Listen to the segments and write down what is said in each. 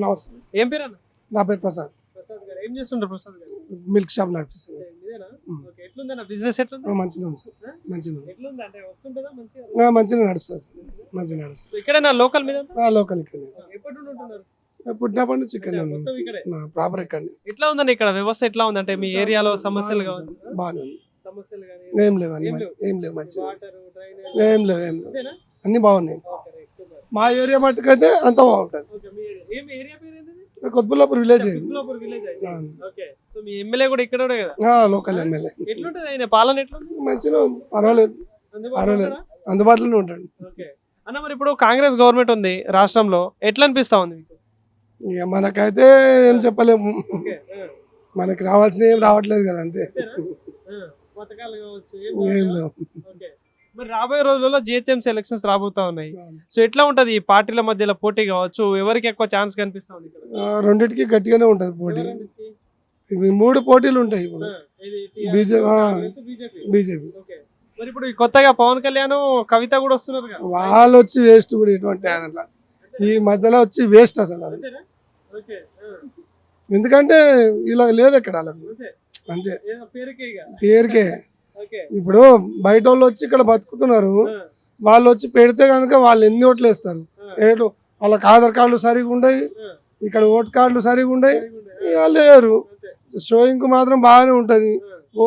నమస్తే. ఏం పేరు అన్న? నా పేరు ప్రసాద్. ప్రసాద్ గారు ఏం చేస్తుంటారు ప్రసాద్ గారు? మిల్క్ షాప్ నడిపిస్తుంది. ఇదేనా? ఓకే. ఎట్లుందన్న బిజినెస్ ఎట్లుంది? మంచిగా ఉంది సార్. మంచిగా ఉంది. ఎట్లుంది అంటే వస్తుంటదా మంచిగా? మంచిగా నడుస్తుంది సార్. మంచిగా నడుస్తుంది. ఇక్కడేనా లోకల్ మీద? లోకల్ ఇక్కడ ఎప్పటి నుండి ఉంటున్నారు? పుట్టినప్పటి నుంచి ఇక్కడ మొత్తం ఇక్కడే. ప్రాపర్ ఇక్కడ ఎట్లా ఉందండి ఇక్కడ వ్యవస్థ ఎట్లా ఉంది అంటే మీ ఏరియాలో సమస్యలు కావచ్చు? బాగానే ఉంది. సమస్యలు కానీ ఏం లేవు ఏం లేవు మంచిగా వాటర్ డ్రైనేజ్ ఏం లేవు అంతేనా? అన్ని బాగున్నాయి. Okay right super. మా ఏరియా మట్టుకైతే అంత బాగుంటుంది. ఓకే మీ ఏం ఏరియా పేరు ఏంది? కొత్తపల్లాపూర్ విలేజ్ కుత్బుల్లాపూర్ విలేజ్ అయితే. ఓకే. సో మీ ఎమ్మెల్యే కూడా ఇక్కడ కదా? Local MLA. ఎట్లుంటది ఆయన పాలన ఎట్లుంది? మంచిగా ఉంది. పర్వాలేదు. పర్వాలేదు. అందుబాటులోనే ఉంటాడు. ఓకే అన్న మరి ఇప్పుడు కాంగ్రెస్ గవర్నమెంట్ ఉంది రాష్ట్రంలో ఎట్లా అనిపిస్తా ఉంది మీకు? ఇక మనకైతే ఏం చెప్పలేము. ఓకే. మనకి రావాల్సిన ఏం రావట్లేదు కదా అంతే. పథకాలు కావచ్చు ఏం లేవు. ఓకే. మరి రాబోయే రోజుల్లో జిహెచ్ఎంసీ ఎలక్షన్స్ రాబోతా ఉన్నాయి. సో ఎట్లా ఉంటది ఈ పార్టీల మధ్యలో పోటీ కావచ్చు? ఎవరికి ఎక్కువ ఛాన్స్ కనిపిస్తా ఉంది ఇక్కడ? రెండింటికి గట్టిగానే ఉంటది పోటీ. ఇవి 3 పోటీలు ఉంటాయి ఇప్పుడు. బీజేపీ. ఓకే. మరి ఇప్పుడు ఈ కొత్తగా పవన్ కళ్యాణ్ కవిత కూడా వస్తున్నారు కదా? వాళ్ళు వచ్చి వేస్ట్ కూడా ఇటువంటి అట్లా ఈ మధ్యలో వచ్చి వేస్ట్ అసలు అది. ఓకే. ఎందుకంటే ఇలా లేదు ఇక్కడ వాళ్ళకు అంతే పేరుకే. ఇప్పుడు బయట వాళ్ళు వచ్చి ఇక్కడ బతుకుతున్నారు. వాళ్ళు వచ్చి పెడితే కనుక వాళ్ళు ఎన్ని ఓట్లు వేస్తారు. వాళ్ళకి ఆధార్ కార్డులు సరిగా ఉండయి, ఇక్కడ ఓటు కార్డులు సరిగా ఉండయి. వాళ్ళు లేరు. షోయింగ్ మాత్రం బాగానే ఉంటది. ఓ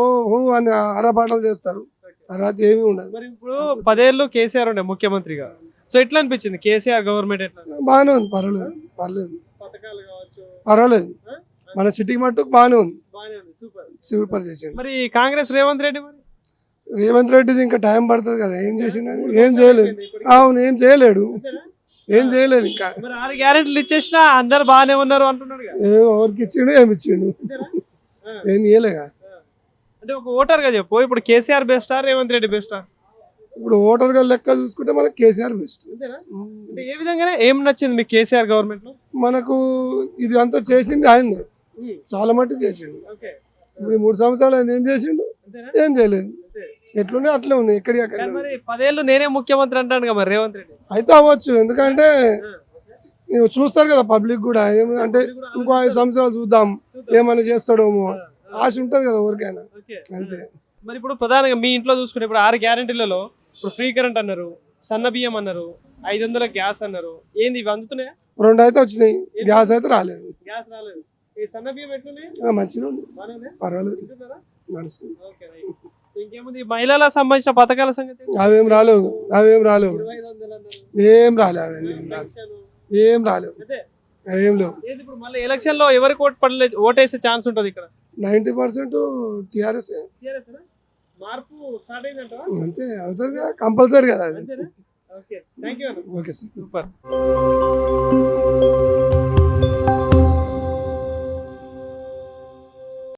అని అరపాటలు చేస్తారు. తర్వాత ఏమీ ఉండదు. మరి ఇప్పుడు 10 ఏళ్ళు కేసీఆర్ ఉండే ముఖ్యమంత్రిగా. సో ఎట్లా అనిపించింది కేసీఆర్ గవర్నమెంట్? ఎట్లా? బాగానే ఉంది. పర్వాలేదు. పథకాలు కావచ్చు పర్వాలేదు. మన సిటీకి మట్టుకు బాగానే ఉంది. సూపర్ చేసిండు. మరి కాంగ్రెస్ రేవంత్ రెడ్డి మరి రేవంత్ రెడ్డిది ఇంకా టైం పడుతుంది కదా. ఏం చేసిండు? ఏం చేయలేదు. అవును ఏం చేయలేడు. ఏం చేయలేదు ఇంకా. 6 గ్యారెంటీలు ఇచ్చేసినా అందరు బాగానే ఉన్నారు అంటున్నాడు. ఎవరికి ఇచ్చిండు ఏమి ఇచ్చిండు? ఏం ఇయ్యలేగా. అంటే ఒక ఓటర్ గా చెప్పు ఇప్పుడు కేసీఆర్ బెస్టా రేవంత్ రెడ్డి బెస్టా? ఇప్పుడు ఓటర్ గా లెక్క చూసుకుంటే మనకి కేసీఆర్ బెస్ట్. అంటే ఏ విధంగా ఏం నచ్చింది మీకు కేసీఆర్ గవర్నమెంట్ లో? మనకు ఇది అంతా చేసింది ఆయనే. చాలా మట్టుకు చేసిండు. ఇప్పుడు 3 సంవత్సరాలు ఆయన ఏం చేసిండు? ఏం చేయలేదు. ఎట్లున్నాయి అట్లే ఉన్నాయి. ఎక్కడి 10 ఏళ్ళు నేనే ముఖ్యమంత్రి అంటాడు కదా మరి రేవంత్ రెడ్డి. అయితే అవ్వచ్చు. ఎందుకంటే చూస్తారు కదా పబ్లిక్ కూడా. ఏమంటే ఇంకో 5 సంవత్సరాలు చూద్దాం ఏమైనా చేస్తాడేమో ఆశ ఉంటది కదా ఎవరికైనా. అంతే. మరి ఇప్పుడు ప్రధానంగా మీ ఇంట్లో చూసుకుంటే ఇప్పుడు 6 గ్యారెంటీలలో ఇప్పుడు ఫ్రీ కరెంట్ అన్నారు, సన్న బియ్యం అన్నారు, 500 గ్యాస్ అన్నారు. ఏంది ఇవి అందుతున్నాయా? 2 అయితే వచ్చినాయి. గ్యాస్ అయితే రాలేదు. గ్యాస్ రాలేదు. ఈ సన్న బియ్యం ఎట్లున్నాయి? మంచిగా ఉంది. పర్వాలేదు. నడుస్తుంది. ఇంకేముంది మహిళలకు సంబంధించిన పథకాల సంగతి? అవేం రాలేవు. ఏం రాలేవు. ఏం రాలేవు. ఏం లేవు. ఇప్పుడు మళ్ళీ ఎలక్షన్ లో ఎవరికి ఓటేసే ఛాన్స్ ఉంటుంది ఇక్కడ? 90% టీఆర్ఎస్. మార్పు స్టార్ట్ అయిందంట. అంతే అవుతుంది కంపల్సరీ కదా. Okay thank you. Okay sir. Super.